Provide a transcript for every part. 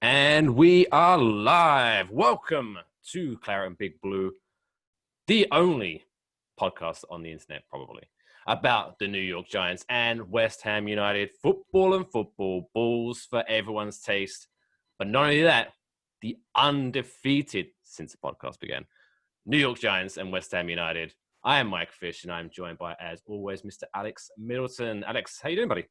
And we are live. Welcome to Claret and Big Blue, the only podcast on the internet, probably, about the New York Giants and West Ham United. Football and football, balls for everyone's taste. But not only that, the undefeated, since the podcast began, New York Giants and West Ham United. I am Mike Fish, and I'm joined by, as always, Mr. Alex Middleton. Alex, how you doing, buddy?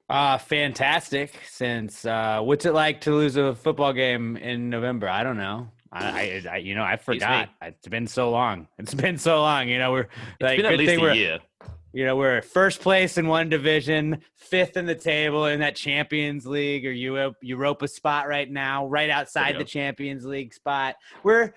Fantastic. Since what's it like to lose a football game in November? I don't know. I forgot. It's been so long. It's been so long. We're It's been at least a year. We're first place in one division, fifth in the table in that Champions League or Europa spot right now, right outside the Champions League spot. We're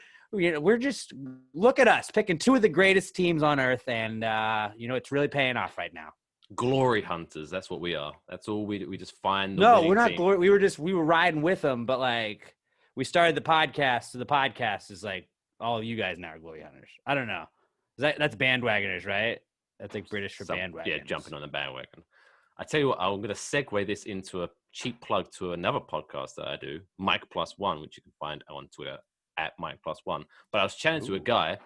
just look at us picking two of the greatest teams on earth, and it's really paying off right now. Glory hunters. That's what we are. That's all we just find. No, we're not glory. We were riding with them, but like we started the podcast, so the podcast is like all of you guys now are glory hunters. I don't know. That's bandwagoners, right? That's like British for bandwagoners. Yeah, jumping on the bandwagon. I tell you what, I'm going to segue this into a cheap plug to another podcast that I do, Mike Plus One, which you can find on Twitter at Mike Plus One. But I was chatting to a guy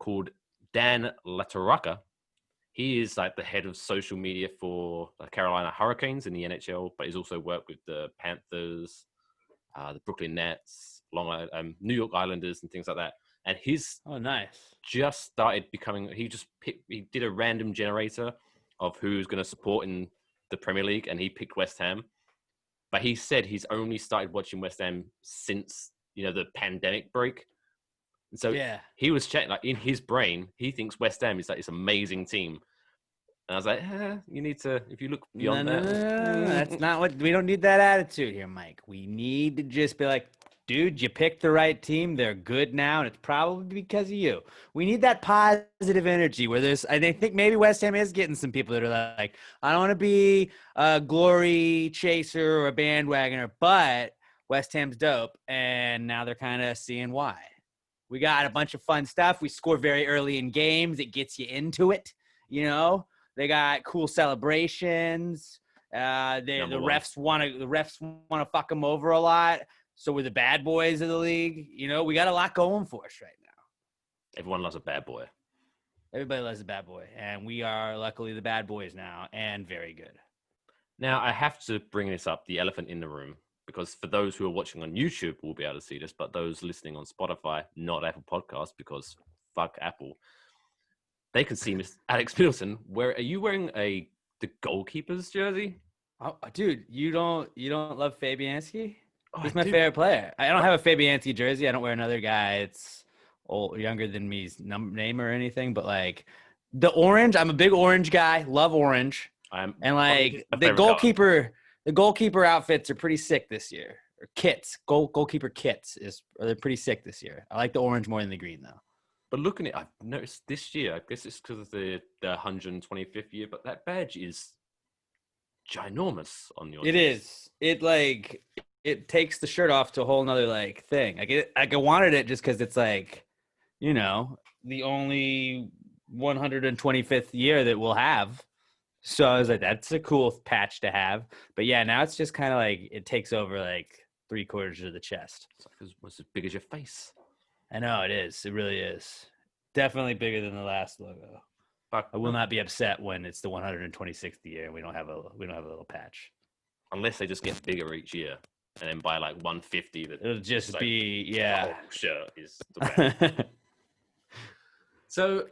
called Dan Lataraka. He is like the head of social media for the Carolina Hurricanes in the NHL, but he's also worked with the Panthers, the Brooklyn Nets, New York Islanders, and things like that. And nice. Just started becoming. He did a random generator of who's going to support in the Premier League, and he picked West Ham. But he said he's only started watching West Ham since the pandemic break. And so he was checking, like in his brain, he thinks West Ham is like this amazing team. And I was like, you need to, if you look beyond that. No, that's not we don't need that attitude here, Mike. We need to just be like, dude, you picked the right team. They're good now, and it's probably because of you. We need that positive energy where I think maybe West Ham is getting some people that are like, I don't want to be a glory chaser or a bandwagoner, but West Ham's dope. And now they're kind of seeing why. We got a bunch of fun stuff. We score very early in games. It gets you into it. They got cool celebrations. The refs want to fuck them over a lot. So we're the bad boys of the league. We got a lot going for us right now. Everyone loves a bad boy. Everybody loves a bad boy, and we are luckily the bad boys now, and very good. Now I have to bring this up, the elephant in the room. Because for those who are watching on YouTube, will be able to see this, but those listening on Spotify, not Apple Podcasts, because fuck Apple, they can see Miss Alex Middleton. Are you wearing the goalkeeper's jersey? Oh, dude, you don't love Fabianski? He's my favorite player. I don't have a Fabianski jersey. I don't wear another guy. It's younger than me's name or anything, but like the orange, I'm a big orange guy. Love orange. The goalkeeper. The goalkeeper outfits are pretty sick this year. Or kits, goalkeeper kits they're pretty sick this year. I like the orange more than the green though. But looking at it, I've noticed this year, I guess it's because of the 125th year, but that badge is ginormous on your. It is. It takes the shirt off to a whole nother like thing. I wanted it just because it's like, the only 125th year that we'll have. So I was like, that's a cool patch to have. But yeah, now it's just kind of like it takes over like 3/4 of the chest. It's as big as your face. I know it is. It really is. Definitely bigger than the last logo. I will not be upset when it's the 126th year and we don't have a little patch. Unless they just get bigger each year, and then by like 150, it'll just be shirt is the best. So.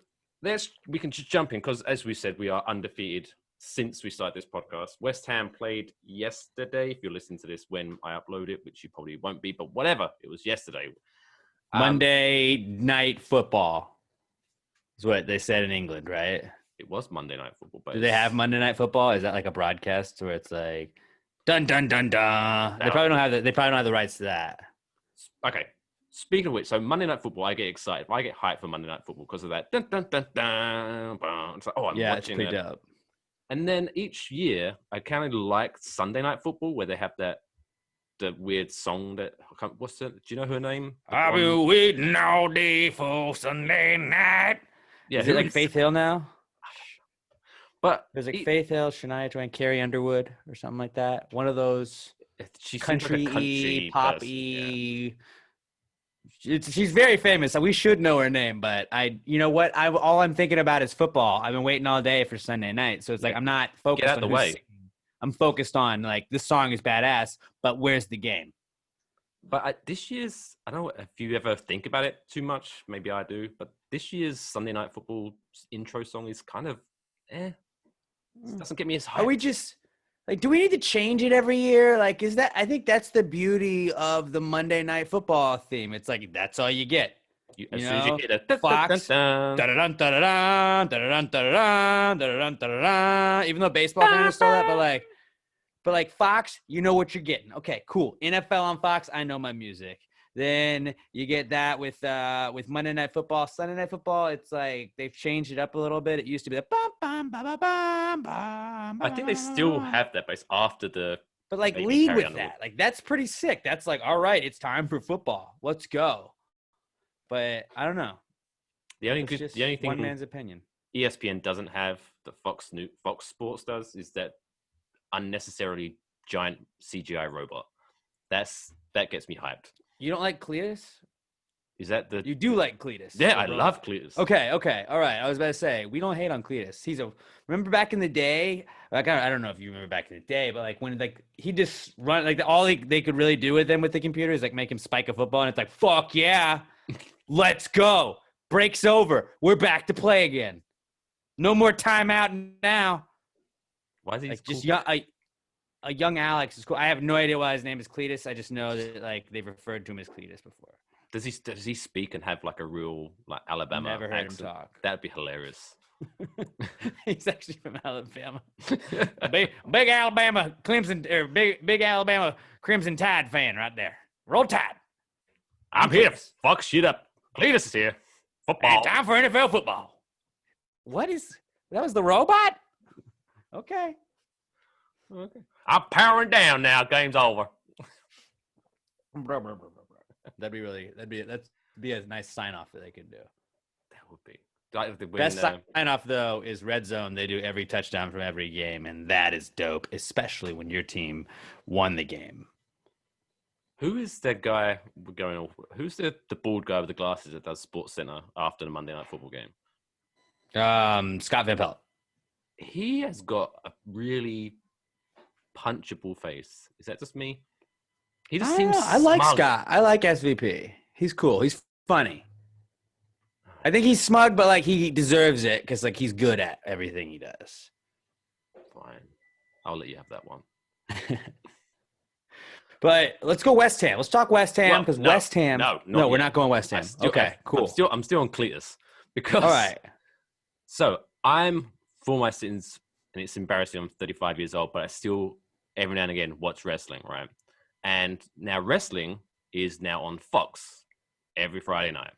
We can just jump in because, as we said, we are undefeated since we started this podcast. West Ham played yesterday. If you're listening to this when I upload it, which you probably won't be, but whatever, it was yesterday. Monday Night Football is what they said in England, right? It was Monday Night Football. But do they have Monday Night Football? Is that like a broadcast where it's like dun dun dun dun? They probably don't have the rights to that. Okay. Speaking of which, so Monday Night Football, I get excited. I get hyped for Monday Night Football because of that. Dun, dun, dun, dun, dun. It's like, I'm watching it's pretty dope. And then each year, I kind of like Sunday Night Football where they have the weird song that, do you know her name? I'll be waiting all day for Sunday night. Yeah, is it like Faith Hill now? But there's like Faith Hill, Shania Twain, Carrie Underwood, or something like that. One of those. She seems like a country-y, country pop-y. She's very famous. So we should know her name, but you know what? All I'm thinking about is football. I've been waiting all day for Sunday night, so it's like I'm not focused Get out on the who's way. singing. I'm focused on like this song is badass, but where's the game? But this year's, I don't know if you ever think about it too much. Maybe I do. But this year's Sunday Night Football intro song is kind of, it doesn't get me as hyped. Are we just like, do we need to change it every year? Like, I think that's the beauty of the Monday Night Football theme. It's like, that's all you get. As soon as you hear the Fox, da-da-dun, da-da-dun, da-da-dun, da-da-dun, da-da-dun, da-da-dun. Even though baseball kind of stole that, but like Fox, you know what you're getting. Okay, cool. NFL on Fox, I know my music. Then you get that with Monday Night Football, Sunday Night Football. It's like they've changed it up a little bit. It used to be the bum, bum, bum, bum, bum, bum, I think they still have that, but it's after the. But like lead with that. Like that's pretty sick. That's like, all right, it's time for football. Let's go. But I don't know. The only thing one man's opinion. ESPN doesn't have that Fox Sports does is that unnecessarily giant CGI robot. That gets me hyped. You don't like Cleatus? Is that you do like Cleatus? Yeah, I love Cleatus. Okay, all right. I was about to say we don't hate on Cleatus. Remember back in the day? Like I don't know if you remember back in the day, but like when like he just run like all they could really do with him with the computer is like make him spike a football, and it's like fuck yeah, let's go. Break's over. We're back to play again. No more timeout now. Why is he like cool? just a young Alex is cool. I have no idea why his name is Cleatus. I just know that like they've referred to him as Cleatus before. Does he speak and have like a real like Alabama Never heard accent? him talk. That'd be hilarious. He's actually from Alabama. big Alabama Clemson or big Alabama Crimson Tide fan right there. Roll Tide. I'm here to fuck shit up. Cleatus is here. Football. And time for NFL football. That was the robot? Okay. I'm powering down now. Game's over. That'd be a nice sign off that they could do. That would be. Best sign off though is red zone. They do every touchdown from every game, and that is dope, especially when your team won the game. Who is that guy we're going off? Who's the bald guy with the glasses that does Sports Center after the Monday Night Football game? Scott Van Pelt. He has got a really punchable face. Is that just me? He just seems. I like Scott. I like SVP. He's cool. He's funny. I think he's smug, but like he deserves it because like he's good at everything he does. Fine, I'll let you have that one. But let's go West Ham. Let's talk West Ham because West Ham. No, we're not going West Ham. Cool. I'm still on Cleatus because. All right. So I'm for my sins, and it's embarrassing. I'm 35 years old, but I still every now and again watch wrestling, right? And now wrestling is now on Fox every Friday night.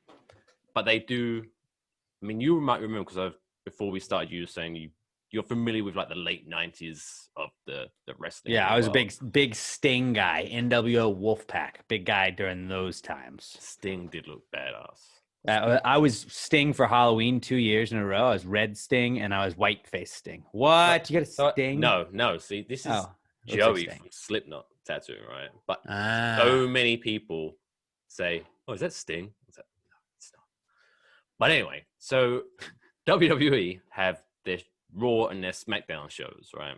But they do. I mean, you might remember because before we started, you were saying you're familiar with like the late 90s of the wrestling. Yeah, I was a big Sting guy, NWO Wolfpack, big guy during those times. Sting did look badass. I was Sting for Halloween 2 years in a row. I was red Sting and I was white face Sting. What? You got a Sting? No. See, this is Joey from Slipknot tattoo, right? But so many people say, "Oh, is that Sting?" No, it's not. But anyway, so WWE have their Raw and their SmackDown shows, right?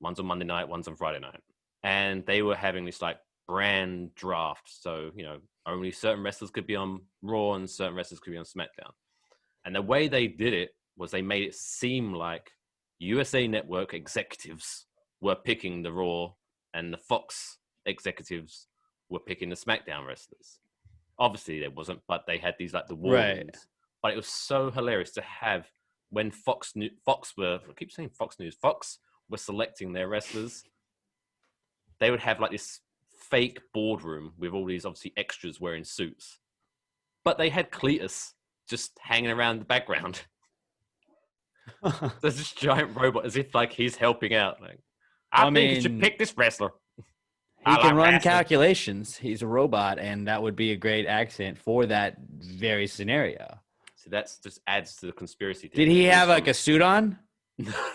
One's on Monday night, one's on Friday night, and they were having this like brand draft. So only certain wrestlers could be on Raw and certain wrestlers could be on SmackDown. And the way they did it was they made it seem like USA Network executives were picking the Raw and the Fox executives were picking the SmackDown wrestlers. Obviously there wasn't, but they had these like the war rooms. But it was so hilarious to have when Fox were selecting their wrestlers, they would have like this fake boardroom with all these obviously extras wearing suits. But they had Cleatus just hanging around the background. There's this giant robot as if like he's helping out. Like, I think you should pick this wrestler. He can run calculations. He's a robot, and that would be a great accent for that very scenario. So that's just adds to the conspiracy theory. Did he have like a suit on?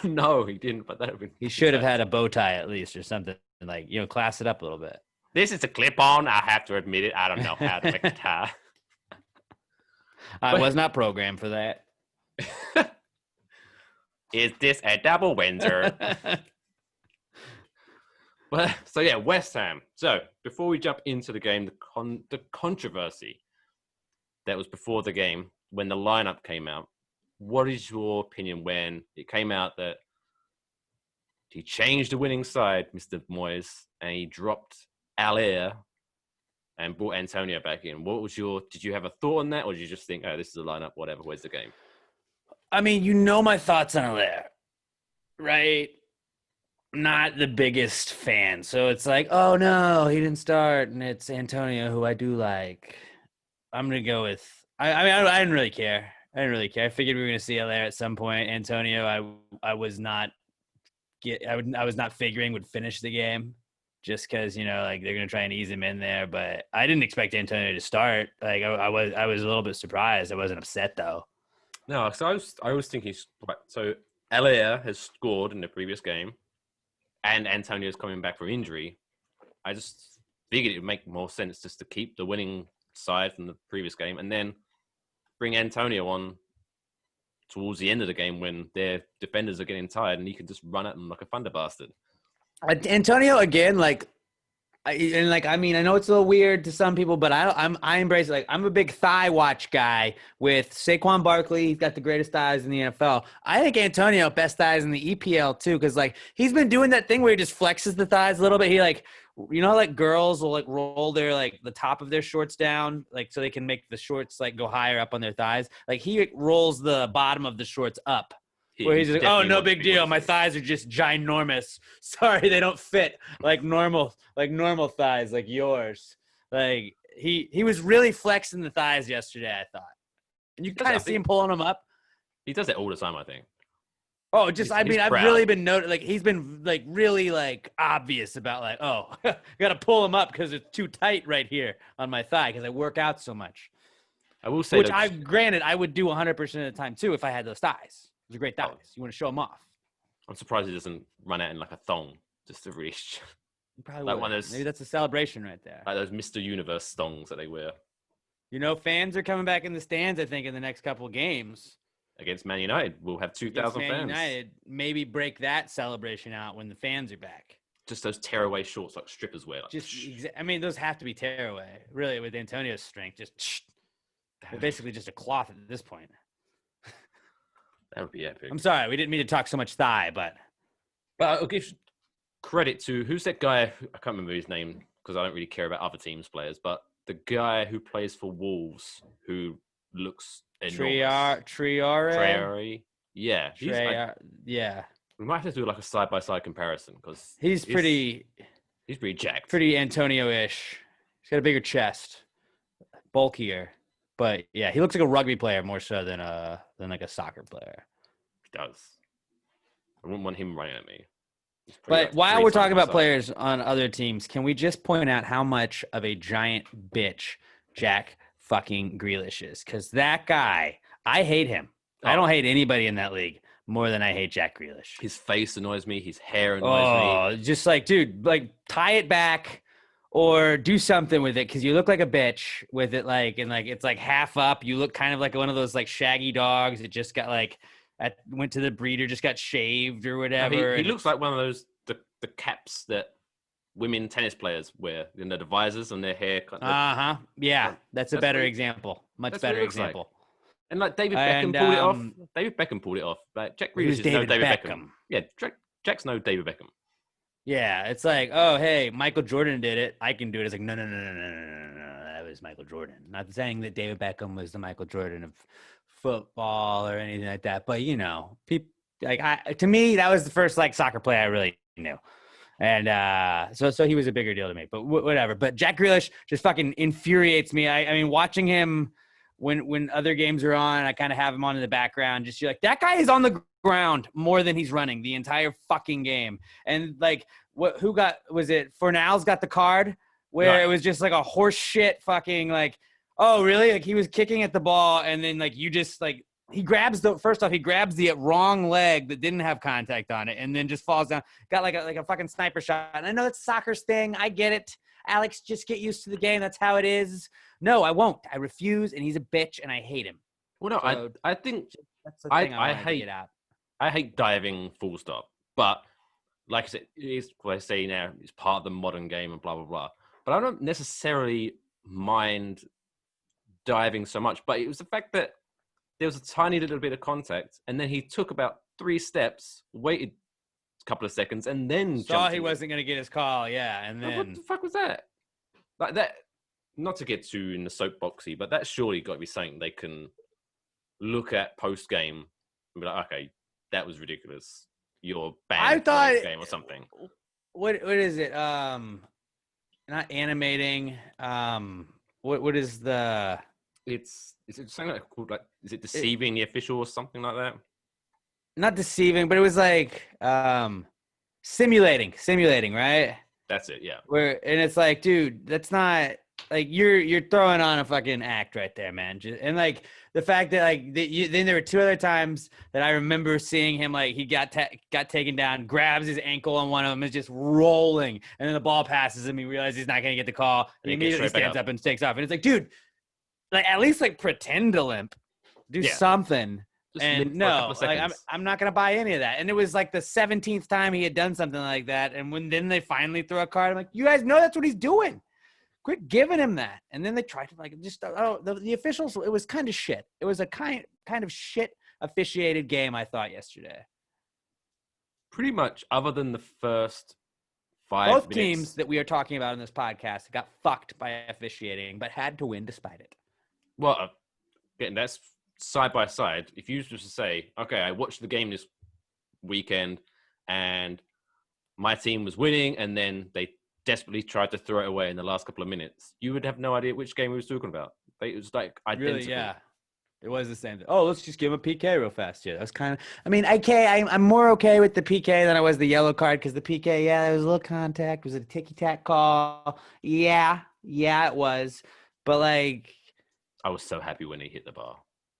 No, he didn't. But that would be. He should have had a bow tie at least, or something like, class it up a little bit. This is a clip-on. I have to admit it. I don't know how to make guitar. I was not programmed for that. Is this a double Windsor? But so yeah, West Ham. So before we jump into the game, the controversy that was before the game when the lineup came out. What is your opinion when it came out that he changed the winning side, Mr. Moyes, and he dropped Allaire and brought Antonio back in? What was did you have a thought on that, or did you just think, oh, this is the lineup, whatever, where's the game? I mean, my thoughts on Allaire, right? Not the biggest fan. So it's like, oh no, he didn't start, and it's Antonio, who I do like. I'm going to go with, I didn't really care. I figured we were going to see Allaire at some point. Antonio, I was not figuring would finish the game just because, like they're going to try and ease him in there. But I didn't expect Antonio to start. Like I was a little bit surprised. I wasn't upset though. No, so I was thinking, so Allaire has scored in the previous game and Antonio's coming back from injury. I just figured it would make more sense just to keep the winning side from the previous game and then bring Antonio on towards the end of the game when their defenders are getting tired and he can just run at them like a thunder bastard. Antonio again, I know it's a little weird to some people, but I embrace it. Like, I'm a big thigh watch guy with Saquon Barkley. He's got the greatest thighs in the NFL. I think Antonio best thighs in the EPL too, because he's been doing that thing where he just flexes the thighs a little bit. He girls will roll their the top of their shorts down so they can make the shorts go higher up on their thighs. He rolls the bottom of the shorts up. Where he's like, oh, no big deal. My thighs are just ginormous. Sorry, they don't fit like normal thighs like yours. He was really flexing the thighs yesterday, I thought. And you kind of see him pulling them up. He does it all the time, I think. Oh, I've really been noticing. He's been really obvious about oh, gotta pull him up because it's too tight right here on my thigh because I work out so much. I will say, granted, I would do 100% of the time too if I had those thighs. Those are great thighs. You want to show them off. I'm surprised he doesn't run out in a thong just to reach. Probably one of those, maybe that's a celebration right there. Like those Mr. Universe thongs that they wear. Fans are coming back in the stands, I think, in the next couple of games. Against Man United, we'll have 2,000 fans. Man United, maybe break that celebration out when the fans are back. Just those tearaway shorts like strippers wear. Those have to be tearaway. Really, with Antonio's strength, they're basically just a cloth at this point. That would be epic. I'm sorry, we didn't mean to talk so much thigh, but I'll give credit to, who's that guy? I can't remember his name because I don't really care about other teams' players, but the guy who plays for Wolves who looks enormous. Traore. Yeah. Yeah. We might have to do a side-by-side comparison because he's pretty jacked. Pretty Antonio-ish. He's got a bigger chest, bulkier. But yeah, he looks like a rugby player more so than a soccer player. He does. I wouldn't want him running at me. But while we're talking about players on other teams, can we just point out how much of a giant bitch Jack fucking Grealish is? Because that guy, I hate him. Oh. I don't hate anybody in that league more than I hate Jack Grealish. His face annoys me. His hair annoys me. Just dude, tie it back. Or do something with it because you look like a bitch with it, it's half up. You look kind of like one of those shaggy dogs that just got went to the breeder, just got shaved or whatever. He looks like one of those the caps that women tennis players wear, the visors on their hair. Yeah, that's a better example. Much better example. And David Beckham pulled it off. David Beckham pulled it off. Jack Grealish is no David Beckham. Yeah, Jack's no David Beckham. Yeah, it's oh, hey, Michael Jordan did it. I can do it. It's no. That was Michael Jordan. Not saying that David Beckham was the Michael Jordan of football or anything like that, but people to me that was the first soccer player I really knew, and so he was a bigger deal to me. But whatever. But Jack Grealish just fucking infuriates me. I mean, watching him when other games are on, I kind of have him on in the background. Just you're that guy is on the ground more than he's running the entire fucking game. And was it Fornals got the card where it was just a horse shit fucking oh really, he was kicking at the ball and then you just he grabs the wrong leg that didn't have contact on it, and then just falls down. Got like a fucking sniper shot. And I know that's soccer's thing. I get it. Alex, just get used to the game. That's how it is. No, I won't. I refuse, and he's a bitch, and I hate him. Well, no, So I think that's the thing I wanted to get out. I hate diving full stop. But like I said, it is what I say now, it's part of the modern game and blah, blah, blah. But I don't necessarily mind diving so much. But it was the fact that there was a tiny little bit of contact, and then he took about 3 steps, waited a couple of seconds, and then saw he wasn't going to get his call. Yeah, and then what the fuck was that? Like that. Not to get too in the soapboxy, but that's surely got to be something they can look at post game and be like, okay, that was ridiculous. You're banned from the game or something. What is it? Not animating. What is the? It's something like called like, is it deceiving the official or something like that? Not deceiving, but it was like simulating, right? That's it, yeah. And it's like, dude, that's not like you're throwing on a fucking act right there, man. And like the fact that like then there were 2 other times that I remember seeing him like he got taken down, grabs his ankle on one of them, is just rolling, and then the ball passes him. He realizes he's not gonna get the call, and he immediately stands up and takes off. And it's like, dude, like at least like pretend to limp, do something. And no, like I'm not gonna buy any of that. And it was like the 17th time he had done something like that. And then they finally throw a card, I'm like, you guys know that's what he's doing. Quit giving him that. And then they tried to like just the officials. It was kind of shit. It was a kind of shit officiated game, I thought, yesterday. Pretty much, other than the first 5 Both minutes. teams that we are talking about in this podcast got fucked by officiating, but had to win despite it. Well, again, that's side by side. If you just say, okay, I watched the game this weekend and my team was winning, and then they desperately tried to throw it away in the last couple of minutes, you would have no idea which game we was talking about. It was like identical. Really, yeah. It was the same thing. Oh, let's just give him a PK real fast. Yeah, that's kind of. I mean, I'm more okay with the PK than I was the yellow card, because the PK, yeah, there was a little contact. Was it a ticky tack call? Yeah, it was. But like, I was so happy when he hit the bar.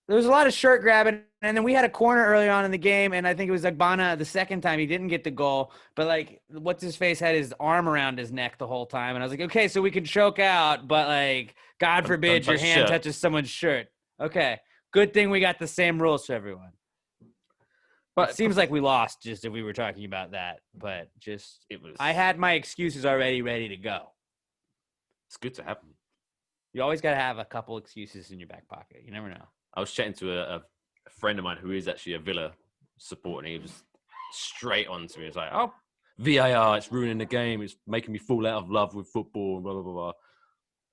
There was a lot of shirt grabbing, and then we had a corner early on in the game, and I think it was like Bana the second time he didn't get the goal, but like what's his face had his arm around his neck the whole time, and I was like, okay, so we can choke out, but like God forbid your hand touches someone's shirt. Okay, good thing we got the same rules for everyone. But it seems like we lost just if we were talking about that, but just I had my excuses already ready to go. It's good to have them. You always got to have a couple excuses in your back pocket. You never know. I was chatting to a friend of mine who is actually a Villa supporter, and he was straight on to me. It's like, oh, VAR, it's ruining the game. It's making me fall out of love with football, and blah, blah, blah, blah.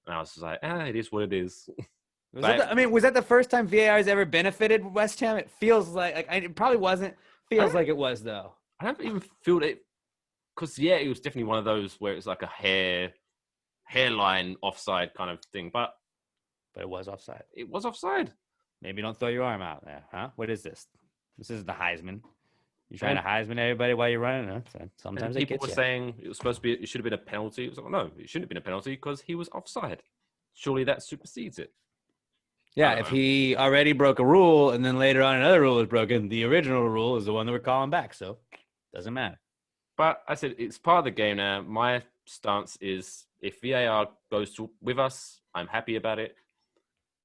And I was just like, it is what it is. Was that the first time VAR has ever benefited West Ham? It feels like it probably wasn't. Feels like it was, though. I don't even feel it. Because, yeah, it was definitely one of those where it's like a hairline offside kind of thing. But it was offside. It was offside. Maybe don't throw your arm out there, huh? What is this? This is the Heisman. You trying to Heisman everybody while you're running? Huh? Sometimes people were saying it was supposed to be. It should have been a penalty. It was like, no, it shouldn't have been a penalty because he was offside. Surely that supersedes it. Yeah, if he already broke a rule and then later on another rule was broken, the original rule is the one that we're calling back. So doesn't matter. But I said it's part of the game now. My stance is if VAR goes with us, I'm happy about it.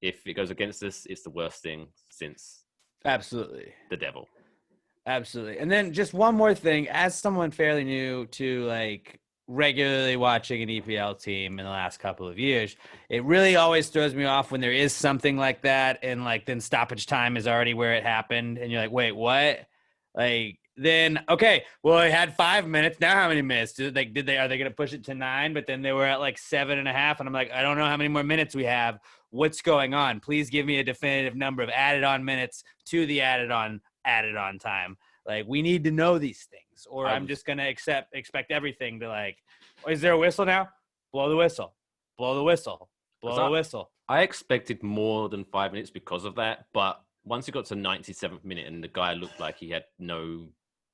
If it goes against us, it's the worst thing since absolutely the devil. Absolutely. And then just one more thing, as someone fairly new to like regularly watching an EPL team in the last couple of years, it really always throws me off when there is something like that and like then stoppage time is already where it happened and you're like, wait, what? Like then okay, well, it had 5 minutes. Now how many minutes? Are they going to push it to 9? But then they were at like 7.5, and I'm like, I don't know how many more minutes we have. What's going on? Please give me a definitive number of added on minutes to the added on time. Like we need to know these things, or I'm just going to expect everything to like, is there a whistle now? Blow the whistle. Blow the whistle. Blow the whistle. I expected more than 5 minutes because of that, but once it got to 97th minute and the guy looked like he had no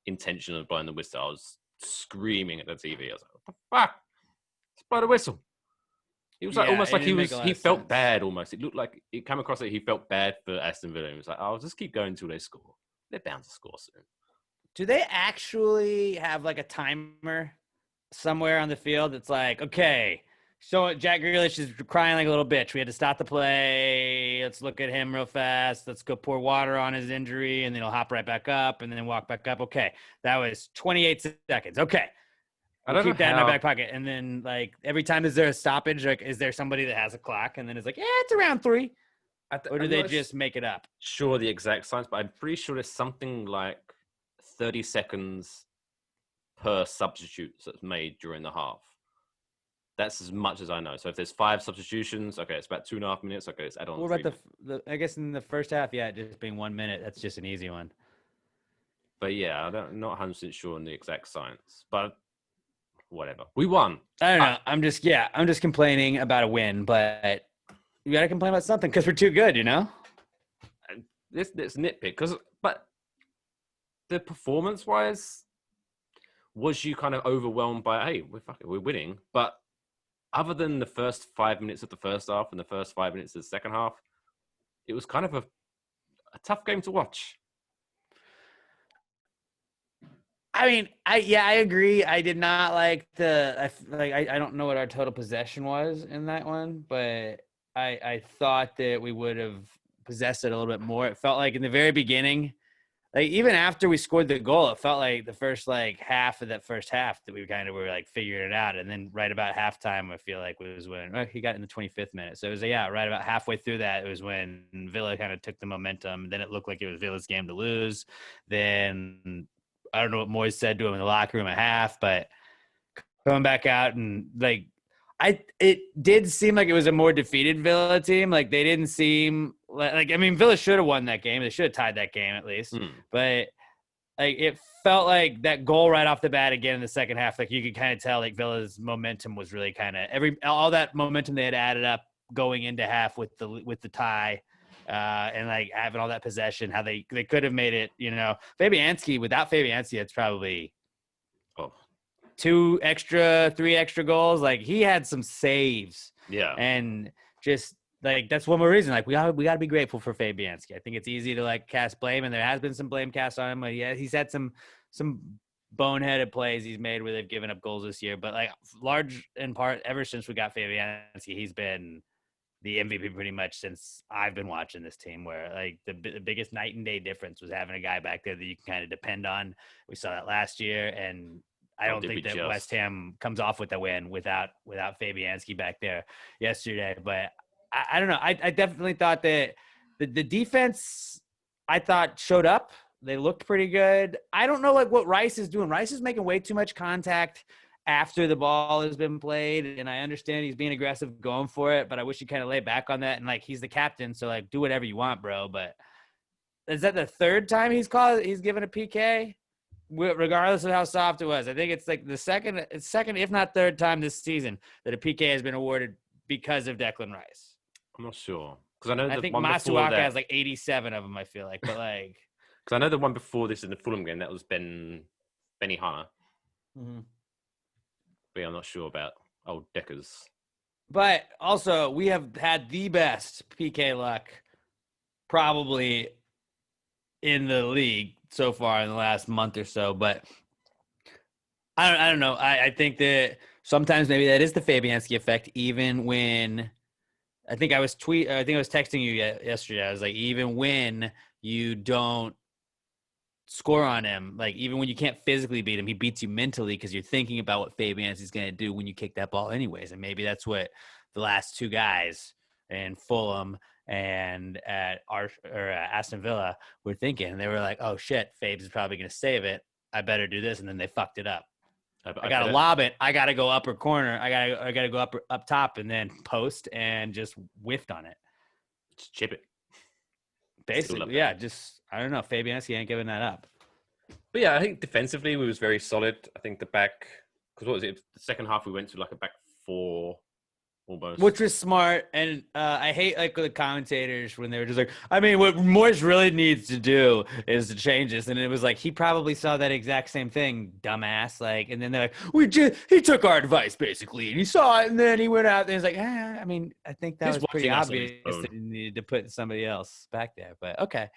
intention of blowing the whistle, I was screaming at the TV. I was like, what the fuck? Let's blow the whistle. It was like almost it like didn't make a lot he of felt sense. bad almost. It looked like it came across that he felt bad for Aston Villa. He was like, "I'll just keep going until they score. They're bound to score soon." Do they actually have like a timer somewhere on the field that's like, okay, so Jack Grealish is crying like a little bitch. We had to stop the play. Let's look at him real fast. Let's go pour water on his injury, and then he'll hop right back up and then walk back up. Okay, that was 28 seconds. Okay, I we'll don't know keep that in our how. back pocket. And then, like, every time is there a stoppage? Like, is there somebody that has a clock and then it's like, yeah, it's around 3? Or do I'm they not just make it up? sure the exact science, but I'm pretty sure there's something like 30 seconds per substitute that's made during the half. That's as much as I know. So if there's 5 substitutions, okay, it's about 2.5 minutes. Okay, let's add on. What 3 about minutes. I guess in the first half, yeah, just being 1 minute. That's just an easy one. But yeah, I'm not 100% sure on the exact science. But whatever, we won. I don't know. I'm just complaining about a win, but you got to complain about something because we're too good, you know? This nitpick but the performance wise, was you kind of overwhelmed by, hey, we're winning, but other than the first 5 minutes of the first half and the first 5 minutes of the second half, it was kind of a tough game to watch. I mean, I agree. I did not like I don't know what our total possession was in that one, but I thought that we would have possessed it a little bit more. It felt like in the very beginning, like even after we scored the goal, it felt like the first like half of that first half that we kind of were like figuring it out. And then right about halftime, I feel like was when he got in the 25th minute. So it was right about halfway through that, it was when Villa kind of took the momentum. Then it looked like it was Villa's game to lose. Then I don't know what Moyes said to him in the locker room at half, but coming back out and like it did seem like it was a more defeated Villa team. Like they didn't seem like I mean Villa should have won that game. They should have tied that game at least. But like it felt like that goal right off the bat again in the second half. Like you could kind of tell like Villa's momentum was really kind of all that momentum they had added up going into half with the tie. And like having all that possession, how they could have made it, you know, without Fabianski, it's probably 3 extra goals. Like he had some saves. Yeah. And just like, that's one more reason. Like we gotta be grateful for Fabianski. I think it's easy to like cast blame, and there has been some blame cast on him. But yeah, he's had some boneheaded plays he's made where they've given up goals this year. But like large in part, ever since we got Fabianski, he's been the MVP pretty much since I've been watching this team, where like the biggest night and day difference was having a guy back there that you can kind of depend on. We saw that last year, and I don't think that West Ham comes off with a win without Fabianski back there yesterday. But I don't know. I definitely thought that the defense, I thought, showed up. They looked pretty good. I don't know like what Rice is doing. Rice is making way too much contact after the ball has been played, and I understand he's being aggressive going for it, but I wish he kind of lay back on that. And like he's the captain, so like do whatever you want, bro. But is that the third time he's given a PK, regardless of how soft it was? I think it's like the second, if not third time this season that a PK has been awarded because of Declan Rice. I'm not sure because I think Masuaka has like 87 of them. I feel like, but like because I know the one before this in the Fulham game that was Benny Hanna. Mm-hmm. But yeah, I'm not sure about old Deckers. But also, we have had the best PK luck probably in the league so far in the last month or so. But I don't know. I think that sometimes maybe that is the Fabianski effect. Even when I think I was texting you yesterday. I was like, even when you don't score on him, like even when you can't physically beat him, he beats you mentally because you're thinking about what Fabianski's going to do when you kick that ball anyways. And maybe that's what the last 2 guys in Fulham and at Aston Villa were thinking. They were like, oh shit, Fabes is probably going to save it. I better do this. And then they fucked it up. I got to lob it. I got to go upper corner. I got to go up top and then post and just whiffed on it. Just chip it. Basically, yeah, just, I don't know. Fabianski ain't giving that up. But yeah, I think defensively we was very solid. I think the back, because what was it? The second half we went to like a back 4 almost. Which was smart, and I hate like the commentators when they were just like, I mean, what Morris really needs to do is to change this, and it was like he probably saw that exact same thing, dumbass. Like, and then they're like, he took our advice basically, and he saw it, and then he went out there. He's like, I mean, I think that He's was pretty watching us on his obvious phone. that you needed to put somebody else back there, but okay.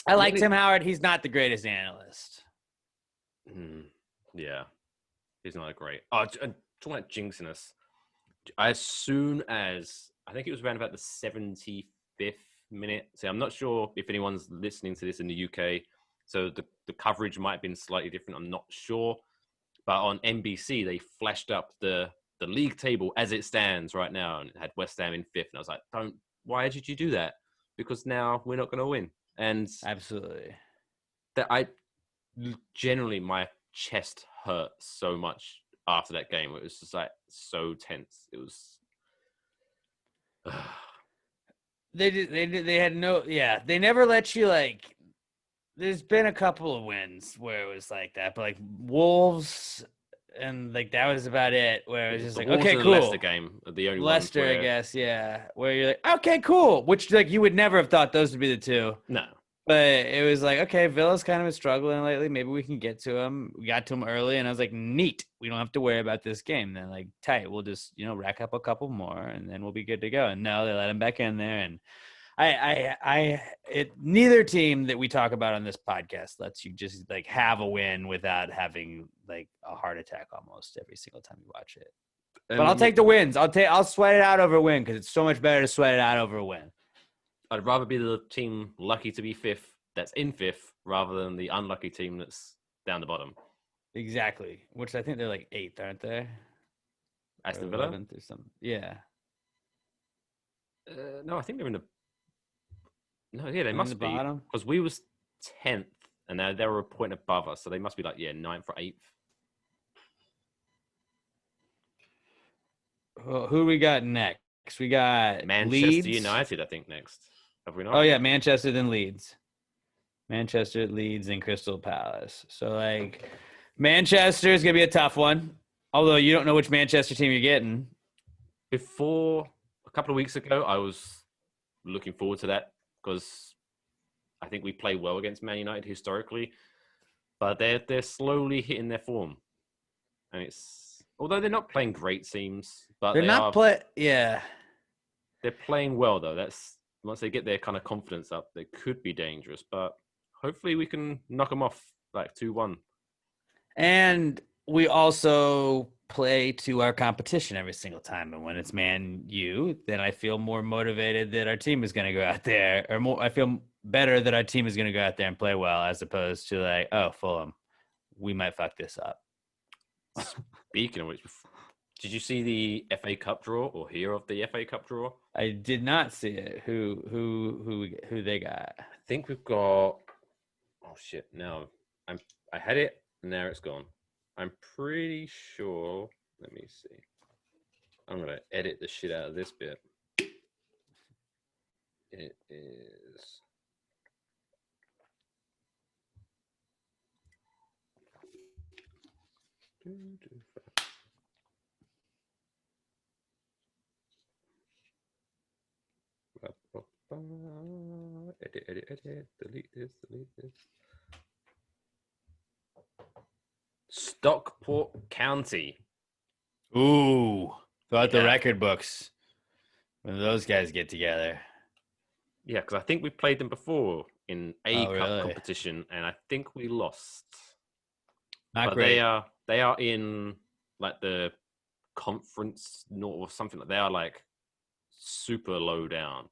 I like Tim Howard. He's not the greatest analyst. Yeah, he's not great. Oh, talking about jinxing us. As soon as I think it was around about the 75th minute. See, I'm not sure if anyone's listening to this in the UK, so the coverage might have been slightly different. I'm not sure, but on NBC they flashed up the league table as it stands right now, and it had West Ham in 5th. And I was like, "Don't! Why did you do that? Because now we're not going to win." And absolutely, that I generally my chest hurt so much after that game. It was just like so tense. It was. They had no, they never let you like. There's been a couple of wins where it was like that, but like Wolves and like that was about it. Where it was just like, okay, cool. Leicester game, the only Leicester, I guess, yeah. Where you're like, okay, cool. Which like you would never have thought those would be the two. No. But it was like, okay, Villa's kind of been struggling lately. Maybe we can get to him. We got to him early, and I was like, neat. We don't have to worry about this game. Then like, tight. We'll just rack up a couple more, and then we'll be good to go. And no, they let him back in there, and neither team that we talk about on this podcast lets you just like have a win without having like a heart attack almost every single time you watch it. But I'll take the wins. I'll sweat it out over a win because it's so much better to sweat it out over a win. I'd rather be the team lucky to be 5th that's in 5th rather than the unlucky team that's down the bottom. Exactly. Which I think they're like 8th, aren't they? Aston Villa? 11th or something. Yeah. No, I think they're in the. No, yeah, they must be. Bottom? Because we was 10th and they were a point above us, so they must be like 9th or 8th. Well, who we got next? We got Manchester Leeds. United, I think, next. Have we not? Oh, yeah, Manchester, then Leeds. Manchester, Leeds, and Crystal Palace. So, like, Manchester is going to be a tough one, although you don't know which Manchester team you're getting. Before, a couple of weeks ago, I was looking forward to that because I think we play well against Man United historically, but they're slowly hitting their form. And it's, although they're not playing great teams, but they're not yeah. They're playing well, though. That's once they get their kind of confidence up, they could be dangerous. But hopefully we can knock them off like 2-1. And we also play to our competition every single time. And when it's Man U, then I feel more motivated that our team is going to go out there, or more. I feel better that our team is going to go out there and play well, as opposed to like, oh, Fulham, we might fuck this up. Speaking of which, did you see the FA Cup draw or hear of the FA Cup draw? I did not see it. Who they got? I think we've got. Oh shit! No, I had it. Now it's gone. I'm pretty sure. Let me see. I'm gonna edit the shit out of this bit. It is. Edit. Delete this. Stockport County. Ooh, throughout the record books when those guys get together. Yeah, because I think we played them before in a cup competition, and I think we lost. Not great. They are in like the conference or something like. They are like super low down.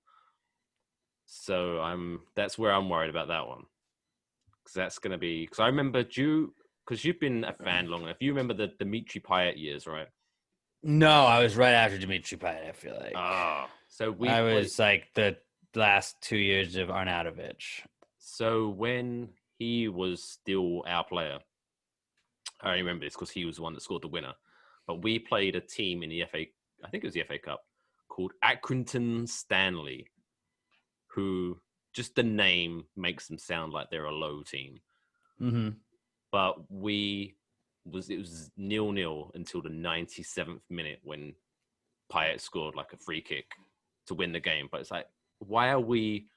So that's where I'm worried about that one, because that's going to be. Because I remember because you've been a fan long enough. You remember the Dimitri Payet years, right? No, I was right after Dimitri Payet. I feel like. So I was like the last 2 years of Arnautovic. So when he was still our player, I remember this because he was the one that scored the winner. But we played a team in the FA. I think it was the FA Cup called Accrington Stanley, who just the name makes them sound like they're a low team. Mm-hmm. But it was 0-0 until the 97th minute when Payet scored like a free kick to win the game. But it's like, why are we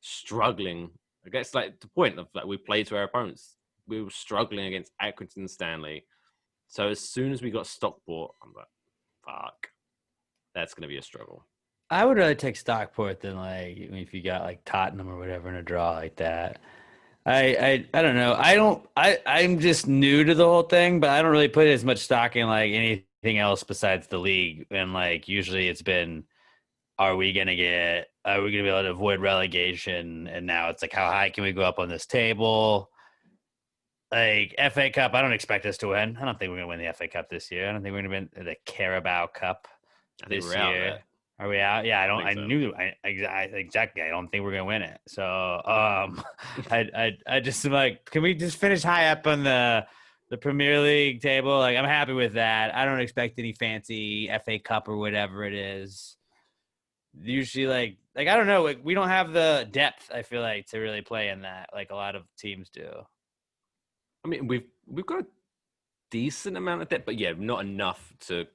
struggling? I guess like the point of like we played to our opponents. We were struggling against Accrington Stanley. So as soon as we got Stockport, I'm like, fuck, that's going to be a struggle. I would rather take Stockport than like if you got like Tottenham or whatever in a draw like that. I don't know. I'm just new to the whole thing, but I don't really put as much stock in like anything else besides the league. And like usually it's been, are we gonna be able to avoid relegation? And now it's like, how high can we go up on this table? Like FA Cup, I don't expect us to win. I don't think we're gonna win the FA Cup this year. I don't think we're gonna win the Carabao Cup this year. Are we out? Yeah, exactly. I don't think we're gonna win it. So, I just like, can we just finish high up on the Premier League table? Like, I'm happy with that. I don't expect any fancy FA Cup or whatever it is. Usually, like I don't know. Like, we don't have the depth. I feel like to really play in that, like a lot of teams do. I mean, we've got a decent amount of depth, but yeah, not enough to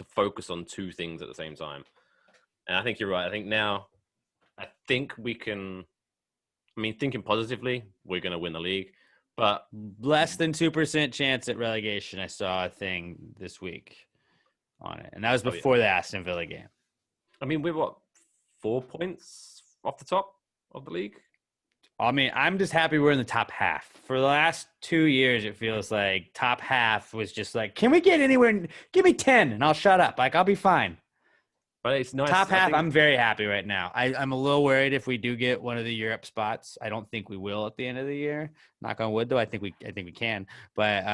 focus on two things at the same time. And I think you're right. I think we can. I mean, thinking positively, we're going to win the league, but less than 2% chance at relegation. I saw a thing this week on it, and that was before the Aston Villa game. I mean, we're 4 points off the top of the league. I mean, I'm just happy we're in the top half. For the last 2 years, it feels like top half was just like, can we get anywhere? Give me 10 and I'll shut up. Like, I'll be fine. But it's nice. Top half, I'm very happy right now. I'm a little worried if we do get one of the Europe spots. I don't think we will at the end of the year. Knock on wood, though. I think we can. But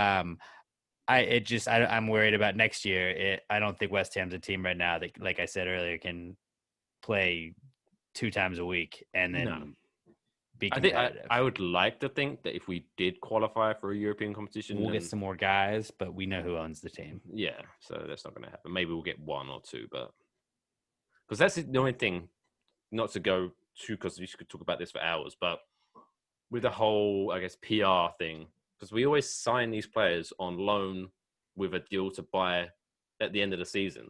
I'm worried about next year. I don't think West Ham's a team right now that, like I said earlier, can play 2 times a week and then be competitive. I would like to think that if we did qualify for a European competition, we'll get some more guys, but we know who owns the team. Yeah, so that's not going to happen. Maybe we'll get 1 or 2, but because that's the only thing. Not to go too, because we could talk about this for hours, but with the whole, I guess, PR thing, because we always sign these players on loan with a deal to buy at the end of the season.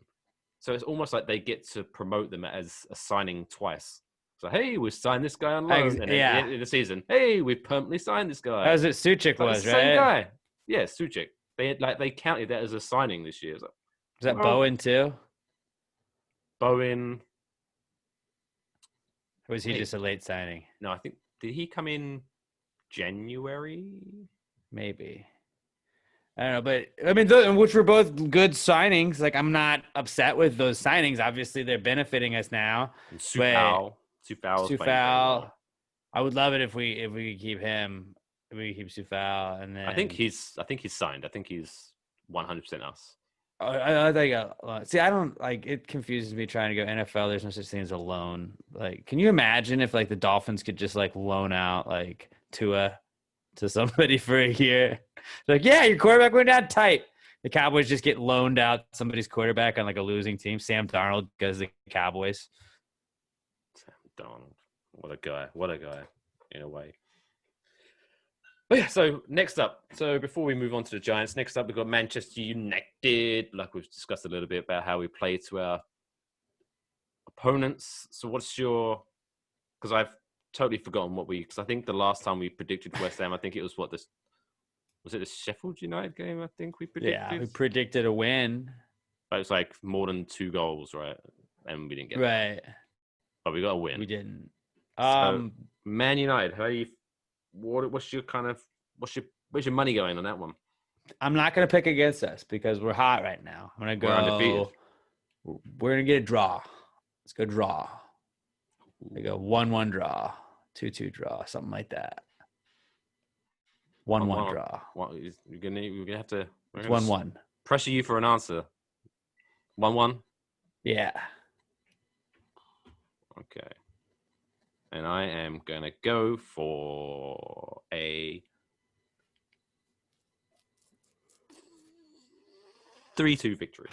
So it's almost like they get to promote them as a signing twice. So, hey, we signed this guy on loan. And at the end of the season, hey, we permanently signed this guy. As it Suchik was, right? Same guy. Yeah, Suchik. They counted that as a signing this year. Like, was that Bowen too? Bowen. Or was he just a late signing? No, I think, did he come in January? Maybe. I don't know, but I mean, which were both good signings. Like, I'm not upset with those signings. Obviously, they're benefiting us now. Sufal. I would love it if we keep him. If we keep Sufal, and then I think he's signed. I think he's 100% us. I think. See, I don't like. It confuses me trying to go NFL. There's no such thing as a loan. Like, can you imagine if like the Dolphins could just like loan out like Tua to somebody for a year? Like, yeah, your quarterback went down tight. The Cowboys just get loaned out somebody's quarterback on like a losing team. Sam Darnold goes to the Cowboys. Sam Darnold, what a guy in a way. But yeah, so next up, before we move on to the Giants, next up we've got Manchester United. Like we've discussed a little bit about how we play to our opponents. So what's your? Because I've totally forgotten because I think the last time we predicted West Ham, I think it was was it the Sheffield United game? I think we predicted. Yeah, we predicted a win. But it's like more than 2 goals, right? And we didn't get right. But we got a win. We didn't. So, Man United, how are you? What's your money going on that one? I'm not going to pick against us because we're hot right now. I'm going to go. We're undefeated. We're going to get a draw. Let's go draw. We go 1-1 draw, 2-2 draw, something like that. 1-1 draw. We're gonna have to. It's 1-1. Pressure you for an answer. 1-1. Yeah. Okay. And I am gonna go for a 3-2 victory.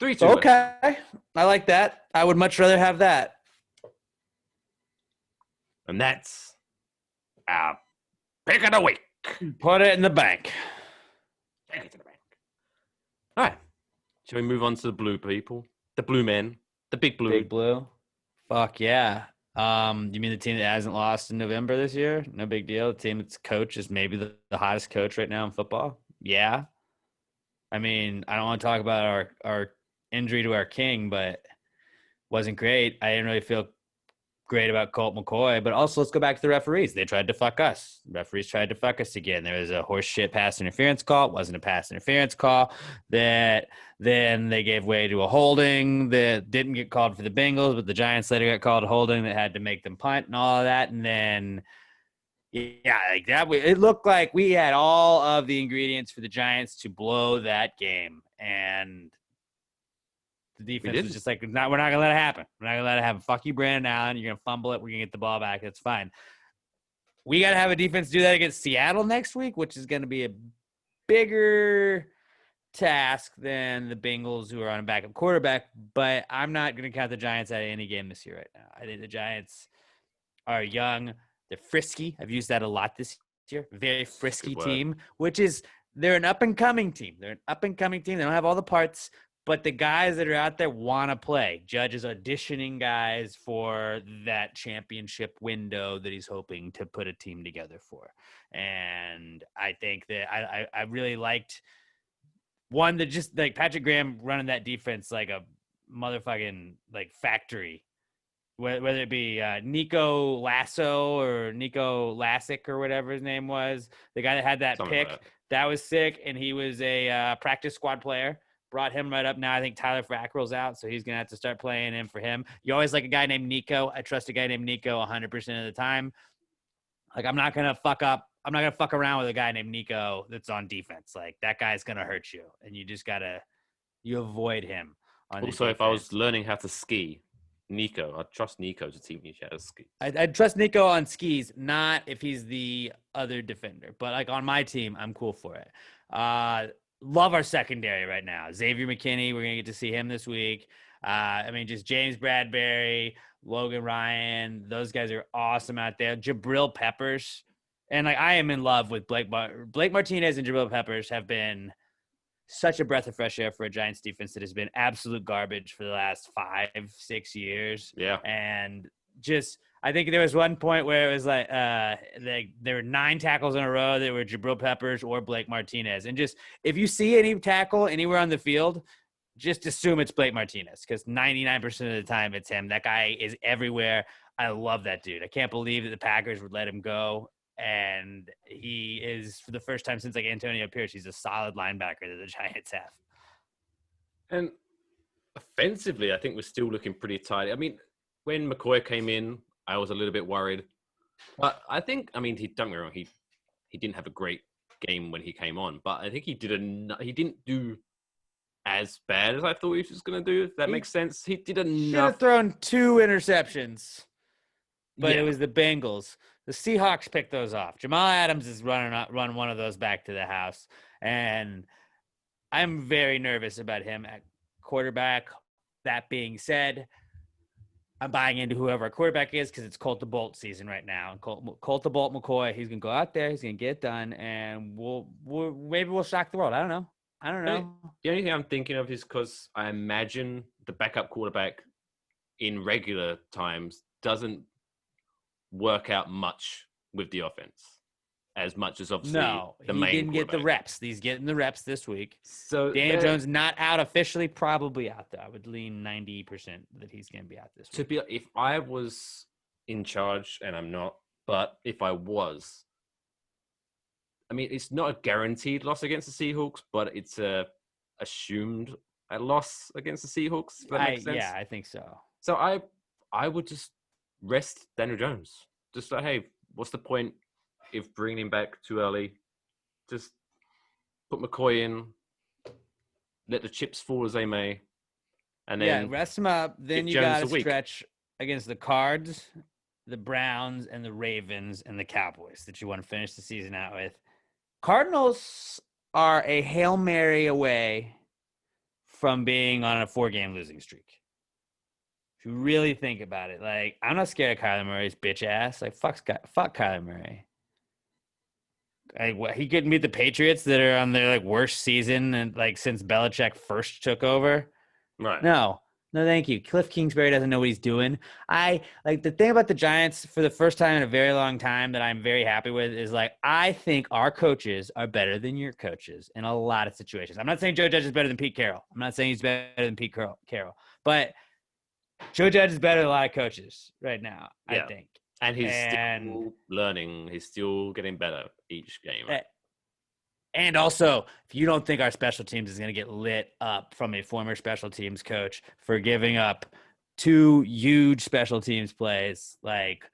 3-2. Okay. I like that. I would much rather have that. And that's our pick of the week. Put it in the bank. Take it to the bank. All right. Shall we move on to the blue people? The Blue Men, the Big Blue. Big Blue. Fuck yeah. You mean the team that hasn't lost in November this year? No big deal. The team that's coach is maybe the hottest coach right now in football. Yeah. I mean, I don't want to talk about our injury to our king, but wasn't great. I didn't really feel great about Colt McCoy, but also let's go back to the referees. They tried to fuck us. Referees tried to fuck us again. There was a horseshit pass interference call. It wasn't a pass interference call. That then they gave way to a holding that didn't get called for the Bengals, but the Giants later got called holding that had to make them punt and all of that. And then, yeah, like that. It looked like we had all of the ingredients for the Giants to blow that game. And the defense was just like, we're not going to let it happen. We're not going to let it happen. Fuck you, Brandon Allen. You're going to fumble it. We're going to get the ball back. That's fine. We got to have a defense do that against Seattle next week, which is going to be a bigger task than the Bengals, who are on a backup quarterback. But I'm not going to count the Giants out of any game this year right now. I think the Giants are young. They're frisky. I've used that a lot this year. Very frisky team, which is they're an up-and-coming team. They're an up-and-coming team. They don't have all the parts. But the guys that are out there want to play. Judge is auditioning guys for that championship window that he's hoping to put a team together for. And I think that I really liked one that just like Patrick Graham running that defense like a motherfucking like factory. Whether it be Nico Lasso or Nico Lassick or whatever his name was, the guy that had that pick, that was sick. And he was a practice squad player. Brought him right up now. I think Tyler Fackrell's out, so he's going to have to start playing in for him. You always like a guy named Nico. I trust a guy named Nico 100% of the time. Like, I'm not going to fuck up. I'm not going to fuck around with a guy named Nico that's on defense. Like, that guy's going to hurt you, and you just got to you avoid him. Also, if I was learning how to ski, Nico, I'd trust Nico to teach me how to ski. I'd trust Nico on skis, not if he's the other defender. But, like, on my team, I'm cool for it. Love our secondary right now. Xavier McKinney, we're going to get to see him this week. I mean, just James Bradbury, Logan Ryan, those guys are awesome out there. Jabril Peppers. And like I am in love with Blake Martinez and Jabril Peppers have been such a breath of fresh air for a Giants defense that has been absolute garbage for the last 5-6 years. Yeah. And just I think there was one point where it was like there were 9 tackles in a row that were Jabril Peppers or Blake Martinez. And just if you see any tackle anywhere on the field, just assume it's Blake Martinez because 99% of the time it's him. That guy is everywhere. I love that dude. I can't believe that the Packers would let him go. And he is, for the first time since like Antonio Pierce, he's a solid linebacker that the Giants have. And offensively, I think we're still looking pretty tight. I mean, when McCoy came in, I was a little bit worried. But I think, I mean, don't get me wrong, he didn't have a great game when he came on. But I think he didn't do as bad as I thought he was going to do, if that makes sense. He did enough. Should have thrown 2 interceptions. But It was the Bengals. The Seahawks picked those off. Jamal Adams is run one of those back to the house. And I'm very nervous about him at quarterback. That being said, I'm buying into whoever our quarterback is because it's Colt the Bolt season right now. And Colt the Bolt McCoy, he's going to go out there. He's going to get it done. And maybe we'll shock the world. I don't know. The only thing I'm thinking of is because I imagine the backup quarterback in regular times doesn't work out much with the offense as much as obviously the main he didn't get the reps. He's getting the reps this week. So Daniel Jones not out officially, probably out there. I would lean 90% that he's going to be out this week. If I was in charge, and I'm not, but if I was, I mean, it's not a guaranteed loss against the Seahawks, but it's a assumed loss against the Seahawks. If that makes sense. Yeah, I think so. So I would just rest Daniel Jones. Just like, hey, what's the point if bringing him back too early? Just put McCoy in, let the chips fall as they may, and then rest him up. Then you got to stretch against the Cards, the Browns, and the Ravens and the Cowboys that you want to finish the season out with. Cardinals are a Hail Mary away from being on a 4-game losing streak. If you really think about it, like, I'm not scared of Kyler Murray's bitch ass. Like, fuck Kyler Murray. He couldn't beat the Patriots that are on their like worst season and like since Belichick first took over. Right. No, No, thank you. Cliff Kingsbury doesn't know what he's doing. I like the thing about the Giants for the first time in a very long time that I'm very happy with is like I think our coaches are better than your coaches in a lot of situations. I'm not saying Joe Judge is better than Pete Carroll. I'm not saying he's better than Pete Carroll, but Joe Judge is better than a lot of coaches right now, I think. And he's still learning. He's still getting better each game. Right? And also, if you don't think our special teams is going to get lit up from a former special teams coach for giving up 2 huge special teams plays, like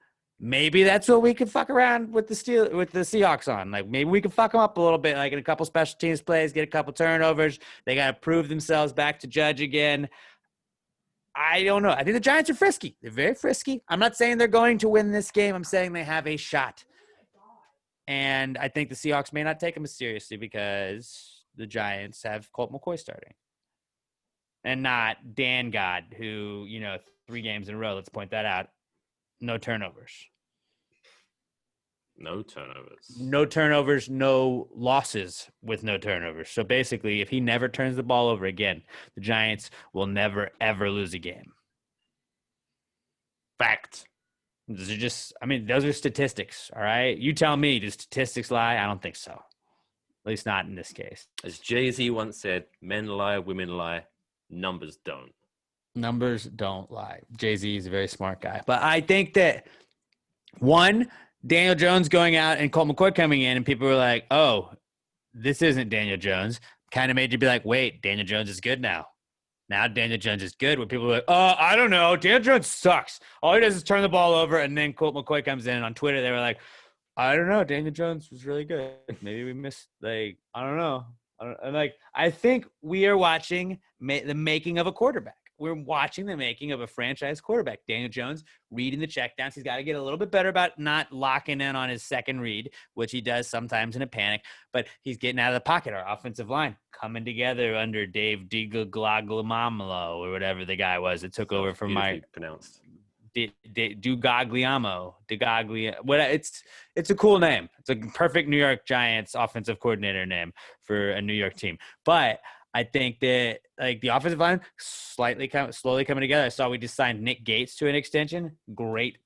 maybe that's what we could fuck around with the Seahawks on. Like maybe we could fuck them up a little bit, like in a couple special teams plays, get a couple turnovers. They got to prove themselves back to Judge again. I don't know. I think the Giants are frisky. They're very frisky. I'm not saying they're going to win this game. I'm saying they have a shot. And I think the Seahawks may not take them as seriously because the Giants have Colt McCoy starting. And not Dan God, who, 3 games in a row, let's point that out, no turnovers. No turnovers. No turnovers, no losses with no turnovers. So basically, if he never turns the ball over again, the Giants will never, ever lose a game. Fact. Those are statistics, all right? You tell me, do statistics lie? I don't think so. At least not in this case. As Jay-Z once said, men lie, women lie, numbers don't. Numbers don't lie. Jay-Z is a very smart guy. But I think that, one, Daniel Jones going out and Colt McCoy coming in, and people were like, oh, this isn't Daniel Jones. Kind of made you be like, wait, Daniel Jones is good now. Now Daniel Jones is good. When people are like, oh, I don't know. Daniel Jones sucks. All he does is turn the ball over, and then Colt McCoy comes in. And on Twitter, they were like, I don't know. Daniel Jones was really good. Maybe we missed, I don't know. I think we are watching the making of a quarterback. We're watching the making of a franchise quarterback. Daniel Jones reading the checkdowns. He's got to get a little bit better about not locking in on his second read, which he does sometimes in a panic. But he's getting out of the pocket. Our offensive line coming together under Dave DiGagliamolo or whatever the guy was that took over from my pronounced. Dugagliamo. It's a cool name. It's a perfect New York Giants offensive coordinator name for a New York team. But I think that the offensive line slowly coming together. I saw we just signed Nick Gates to an extension. Great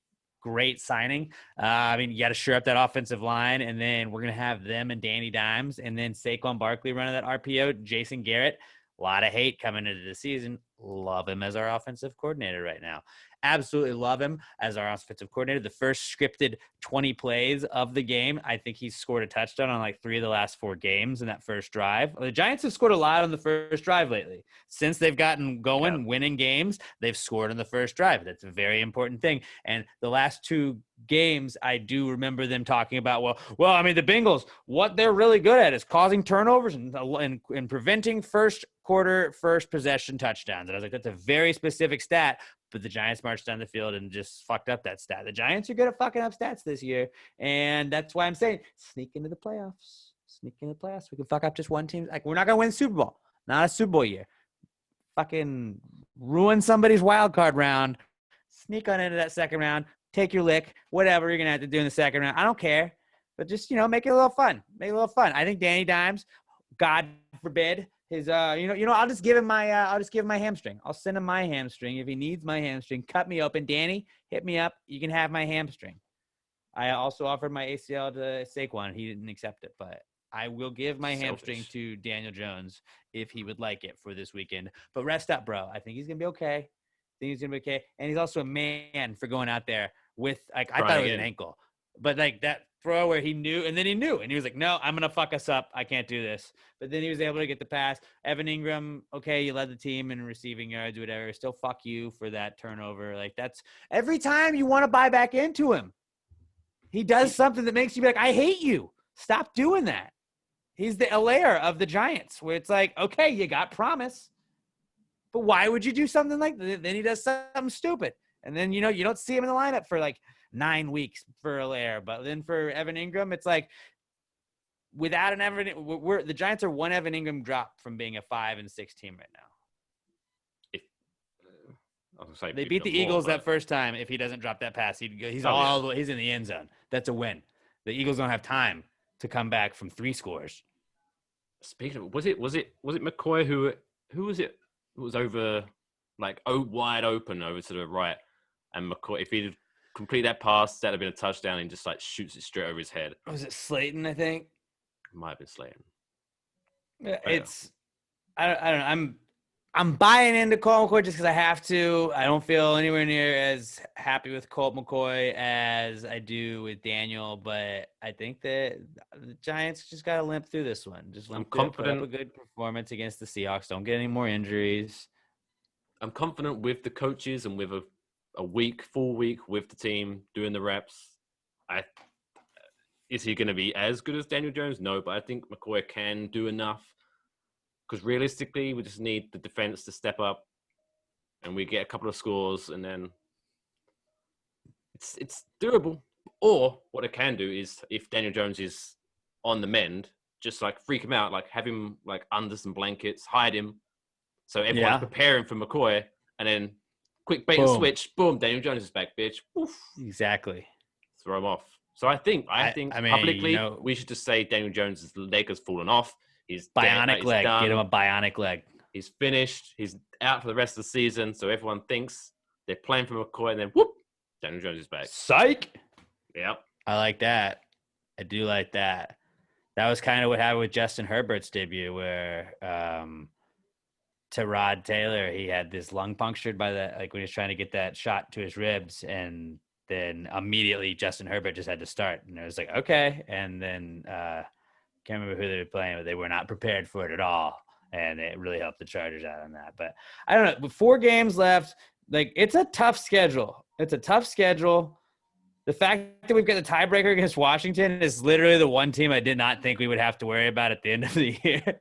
signing. You got to shore up that offensive line, and then we're gonna have them and Danny Dimes, and then Saquon Barkley running that RPO. Jason Garrett. A lot of hate coming into the season. Love him as our offensive coordinator right now. Absolutely love him as our offensive coordinator. The first scripted 20 plays of the game, I think he's scored a touchdown on 3 of the last 4 games in that first drive. The Giants have scored a lot on the first drive lately. Since they've gotten going, winning games, they've scored on the first drive. That's a very important thing. And the last 2 games, I do remember them talking about, the Bengals, what they're really good at is causing turnovers and preventing first quarter, first possession touchdowns. And I was like, that's a very specific stat. But the Giants marched down the field and just fucked up that stat. The Giants are good at fucking up stats this year. And that's why I'm saying sneak into the playoffs. We can fuck up just one team. We're not going to win the Super Bowl. Not a Super Bowl year. Fucking ruin somebody's wild card round. Sneak on into that second round. Take your lick. Whatever you're going to have to do in the second round. I don't care. But just, make it a little fun. I think Danny Dimes, God forbid, I'll just give him my hamstring. I'll send him my hamstring if he needs my hamstring. Cut me open, Danny. Hit me up. You can have my hamstring. I also offered my ACL to Saquon. He didn't accept it, but I will give my hamstring to Daniel Jones if he would like it for this weekend. But rest up, bro. I think he's gonna be okay. And he's also a man for going out there with I thought it was an ankle, but that throw where he knew, and he was like, no, I'm going to fuck us up. I can't do this. But then he was able to get the pass. Evan Ingram, okay, you led the team in receiving yards, whatever. Still fuck you for that turnover. That's every time you want to buy back into him. He does something that makes you be like, I hate you. Stop doing that. He's the Allaire of the Giants, where it's like, okay, you got promise. But why would you do something like that? Then he does something stupid. And then, you don't see him in the lineup for 9 weeks for Allaire. But then for Evan Ingram, it's like without an Evan, the Giants are one Evan Ingram drop from being a 5-6 team right now. They beat the Eagles that first time. If he doesn't drop that pass, he's in the end zone. That's a win. The Eagles don't have time to come back from 3 scores. Speaking of, was it McCoy who was it? It was over like wide open over to the right, and McCoy, if he'd complete that pass, that'd have been a touchdown, and just like shoots it straight over his head. Was it Slayton? I think It might have been Slayton. it's. I don't know. I'm buying into Colt McCoy just because I have to. I don't feel anywhere near as happy with Colt McCoy as I do with Daniel, but I think that the Giants just got to limp through this one. Just limp through, put up a good performance against the Seahawks. Don't get any more injuries. I'm confident with the coaches and with a full week with the team doing the reps. Is he going to be as good as Daniel Jones? No, but I think McCoy can do enough. Because realistically, we just need the defense to step up, and we get a couple of scores, and then it's doable. Or what it can do is, if Daniel Jones is on the mend, just like freak him out, like have him like under some blankets, hide him, so everyone's preparing for McCoy, and then quick bait and switch, boom, Daniel Jones is back, bitch. Oof. Exactly. Throw him off. So I think publicly we should just say Daniel Jones' leg has fallen off. He's bionic leg. Done. Get him a bionic leg. He's finished. He's out for the rest of the season. So everyone thinks they're playing for McCoy, and then whoop, Daniel Jones is back. Psych. Yep. I like that. I do like that. That was kind of what happened with Justin Herbert's debut, where Tyrod Taylor, he had this lung punctured by when he was trying to get that shot to his ribs, and then immediately Justin Herbert just had to start, and it was like, okay, and then can't remember who they were playing, but they were not prepared for it at all, and it really helped the Chargers out on that. But I don't know, with 4 games left, like it's a tough schedule. It's a tough schedule. The fact that we've got the tiebreaker against Washington is literally the one team I did not think we would have to worry about at the end of the year.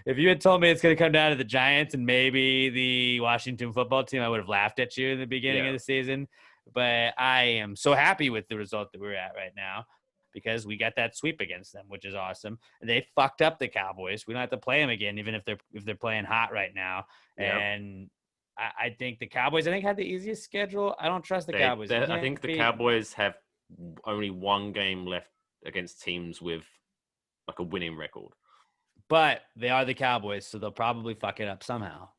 If you had told me it's going to come down to the Giants and maybe the Washington football team, I would have laughed at you in the beginning of the season. But I am so happy with the result that we're at right now, because we got that sweep against them, which is awesome. They fucked up the Cowboys. We don't have to play them again, even if they're playing hot right now. Yep. And I think the Cowboys, had the easiest schedule. I don't trust the Cowboys. I think the Cowboys have only 1 game left against teams with like a winning record. But they are the Cowboys, so they'll probably fuck it up somehow.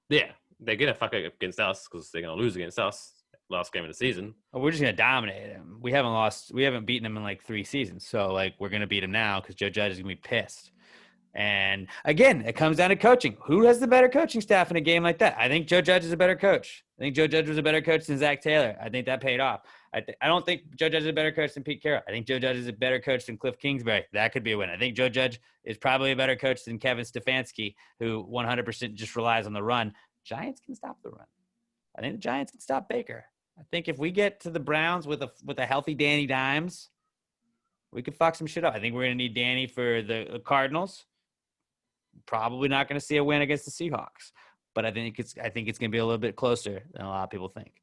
Yeah, they're gonna fuck it up against us because they're gonna lose against us. Last game of the season. We're just going to dominate him. We haven't beaten him in like 3 seasons. So like, we're going to beat him now because Joe Judge is going to be pissed. And again, it comes down to coaching. Who has the better coaching staff in a game like that? I think Joe Judge is a better coach. I think Joe Judge was a better coach than Zach Taylor. I think that paid off. I don't think Joe Judge is a better coach than Pete Carroll. I think Joe Judge is a better coach than Cliff Kingsbury. That could be a win. I think Joe Judge is probably a better coach than Kevin Stefanski, who 100% just relies on the run. Giants can stop the run. I think the Giants can stop Baker. I think if we get to the Browns with a healthy Danny Dimes, we could fuck some shit up. I think we're going to need Danny for the Cardinals. Probably not going to see a win against the Seahawks, but I think it's going to be a little bit closer than a lot of people think.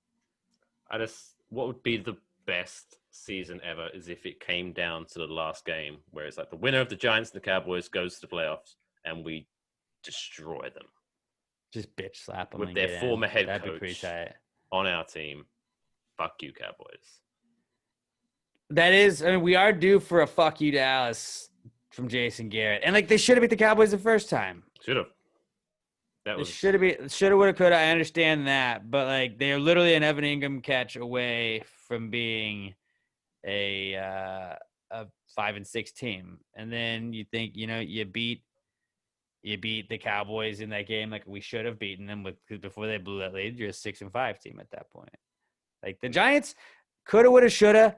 What would be the best season ever is if it came down to the last game, where it's like the winner of the Giants and the Cowboys goes to the playoffs, and we destroy them. Just bitch slap them with their former head That'd coach be pretty tight. On our team. Fuck you, Cowboys. That is, we are due for a fuck you, Dallas, from Jason Garrett. And, they should have beat the Cowboys the first time. Should have. Should have, would have, could have. I understand that. But, they are literally an Evan Ingham catch away from being a 5-6 team. And then you think, you beat the Cowboys in that game. We should have beaten them because before they blew that lead, you're a 6-5 team at that point. The Giants coulda, woulda, shoulda.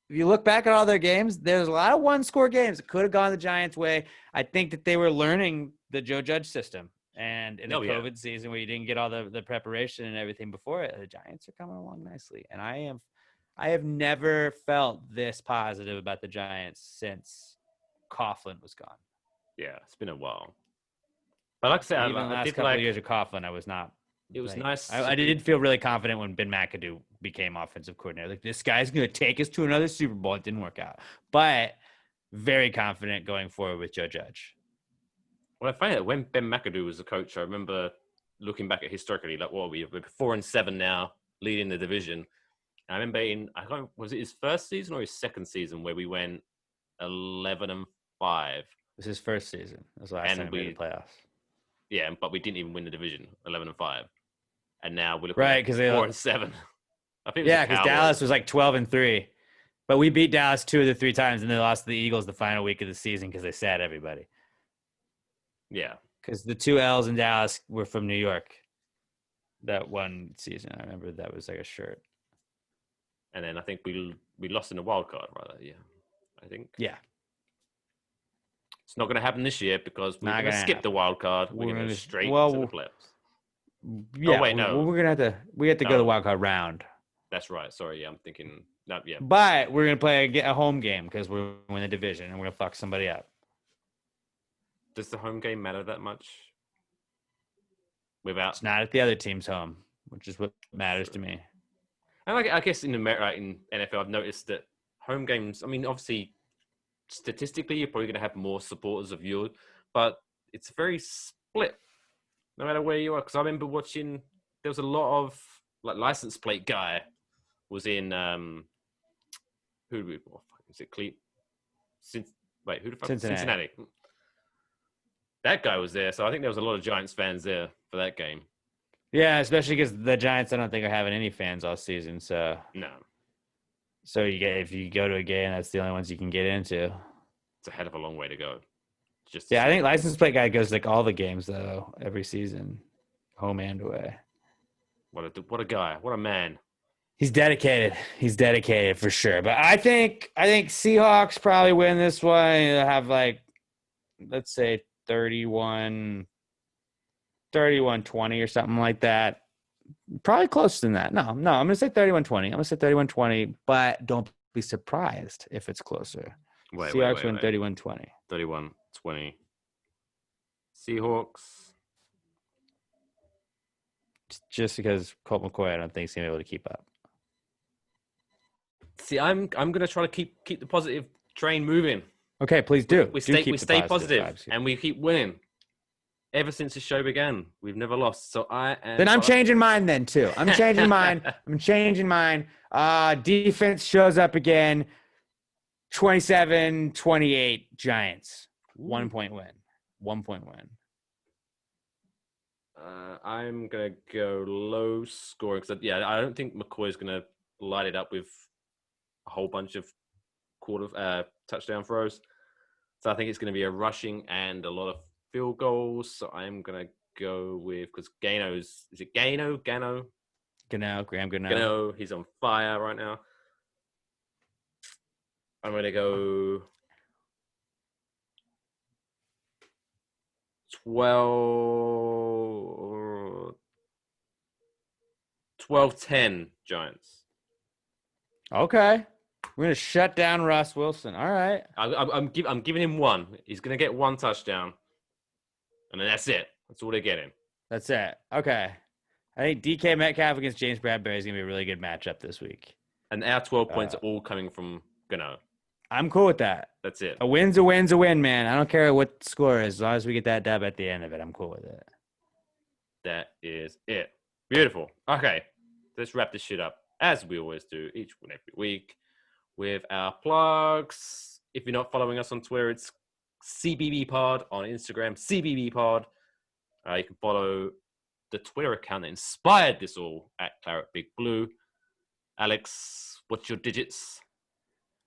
If you look back at all their games, there's a lot of 1-score games that could have gone the Giants' way. I think that they were learning the Joe Judge system. And in the COVID season where you didn't get all the preparation and everything before it, the Giants are coming along nicely. And I have never felt this positive about the Giants since Coughlin was gone. Yeah, it's been a while. But like I said, even the last couple of years of Coughlin, I was not. It was nice. I did feel really confident when Ben McAdoo became offensive coordinator. This guy's going to take us to another Super Bowl. It didn't work out. But very confident going forward with Joe Judge. Well, I find that when Ben McAdoo was the coach, I remember looking back at historically, we're 4-7 now, leading the division. And I remember was it his first season or his second season where we went 11-5? It was his first season. That was the last time we made the playoffs. Yeah, but we didn't even win the division, 11-5. and now we're looking Right, at because 4-7. I think it was yeah, the because Cowboys. Dallas was like 12-3, but we beat Dallas 2 of the 3 times, and they lost to the Eagles the final week of the season because they sat everybody. Yeah, Because the 2 L's in Dallas were from New York. That one season, I remember that was like a shirt. and then I think we lost in the wild card, rather. Yeah, I think. Yeah, It's not going to happen this year because we're Not going to gonna skip the happen. wild card. We're We're going to go gonna- straight well, to the playoffs. yeah. wait, no. We're gonna have to. We have to go to the No. wild card round, That's right. Sorry, yeah, I'm thinking. No, yeah. but we're gonna play a home game because we're in the division and we're gonna fuck somebody up. Does the home game matter that much? Without, It's not at the other team's home, which is what matters to me. and I guess in NFL, I've noticed that home games. I mean, obviously, statistically, you're probably going to have more supporters of yours, but it's very split, no matter where you are. Because I remember watching. There was a lot of like license plate guy was in. Who did we? Is it Cleat? Wait, who the fuck? Cincinnati. That guy was there, so I think there was a lot of Giants fans there for that game. Yeah, especially because the Giants, I don't think are having any fans all season. So No, if you go to a game, that's the only ones you can get into. it's a hell of a long way to go. Yeah, I think license plate guy goes like all the games though every season, home and away. What a guy! What a man! He's dedicated. He's dedicated for sure. But I think Seahawks probably win this one. They'll have like, let's say 31-20 or something like that. Probably closer than that. No, I'm going to say 31-20. But don't be surprised if it's closer. Seahawks win 31-20. 31-20. Seahawks. Just because Colt McCoy, I don't think he's going to be able to keep up. See, I'm gonna try to keep the positive train moving. Okay, please do. We stay positive and we keep winning. Ever since the show began, we've never lost. So I'm changing mine then too. I'm changing mine. Defense shows up again. 27-28 Giants. 1 point win. 1 point win. I'm gonna go low scoring because I don't think McCoy's gonna light it up with a whole bunch of touchdown throws. So I think it's going to be a rushing and a lot of field goals. So I'm going to go with, because Gano's, is it Gano? Graham Gano. Gano, he's on fire right now. I'm going to go 12-10 Giants. Okay. We're going to shut down Russ Wilson. All right. I'm giving him one. He's going to get one touchdown. And then that's it. That's all they're getting. That's it. Okay. I think DK Metcalf against James Bradbury is going to be a really good matchup this week. And our 12 points are all coming from Gano. I'm cool with that. That's it. A win's a win, man. I don't care what the score is. As long as we get that dub at the end of it, I'm cool with it. That is it. Beautiful. Okay. Let's wrap this shit up, as we always do each and every week, with our plugs. If you're not following us on Twitter, it's CBB Pod. On Instagram, CBB Pod. You can follow the Twitter account that inspired this all at Claret Big Blue. Alex, what's your digits?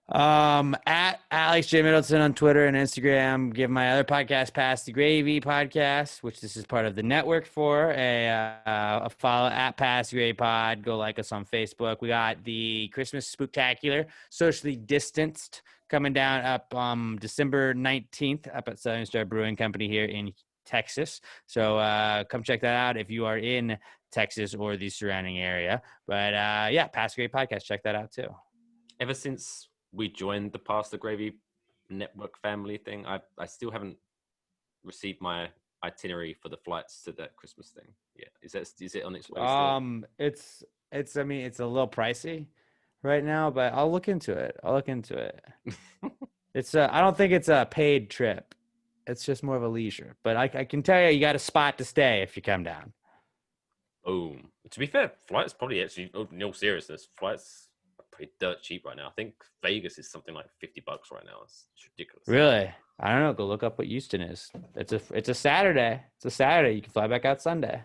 At Alex J. Middleton on Twitter and Instagram. Give my other podcast, Pass the Gravy Podcast, which this is part of the network for, a follow at Pass the Gravy Pod. Go like us on Facebook. We got the Christmas Spooktacular, socially distanced, coming down up December 19th up at Southern Star Brewing Company here in Texas. So come check that out if you are in Texas or the surrounding area. But Pass the Gravy Podcast, check that out too. Ever since we joined the Pass the Gravy network family thing, I still haven't received my itinerary for the flights to that Christmas thing. Yeah, is it on its way still? It's a little pricey right now, but I'll look into it. It's I don't think it's a paid trip. It's just more of a leisure. But I can tell you got a spot to stay if you come down. Boom. To be fair, flights probably actually, in all seriousness, flights are pretty dirt cheap right now. I think Vegas is something like $50 right now. It's ridiculous. Really? I don't know. Go look up what Houston is. It's a Saturday. It's a Saturday. You can fly back out Sunday.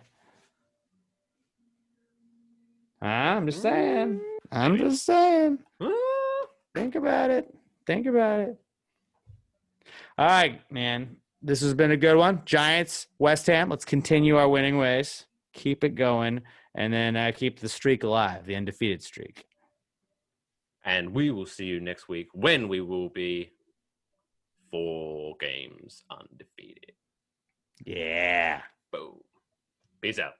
I'm just saying. I'm just saying. Think about it. Think about it. All right, man. This has been a good one. Giants, West Ham. Let's continue our winning ways. Keep it going. And then keep the streak alive, the undefeated streak. And we will see you next week when we will be 4 games undefeated. Yeah. Boom. Peace out.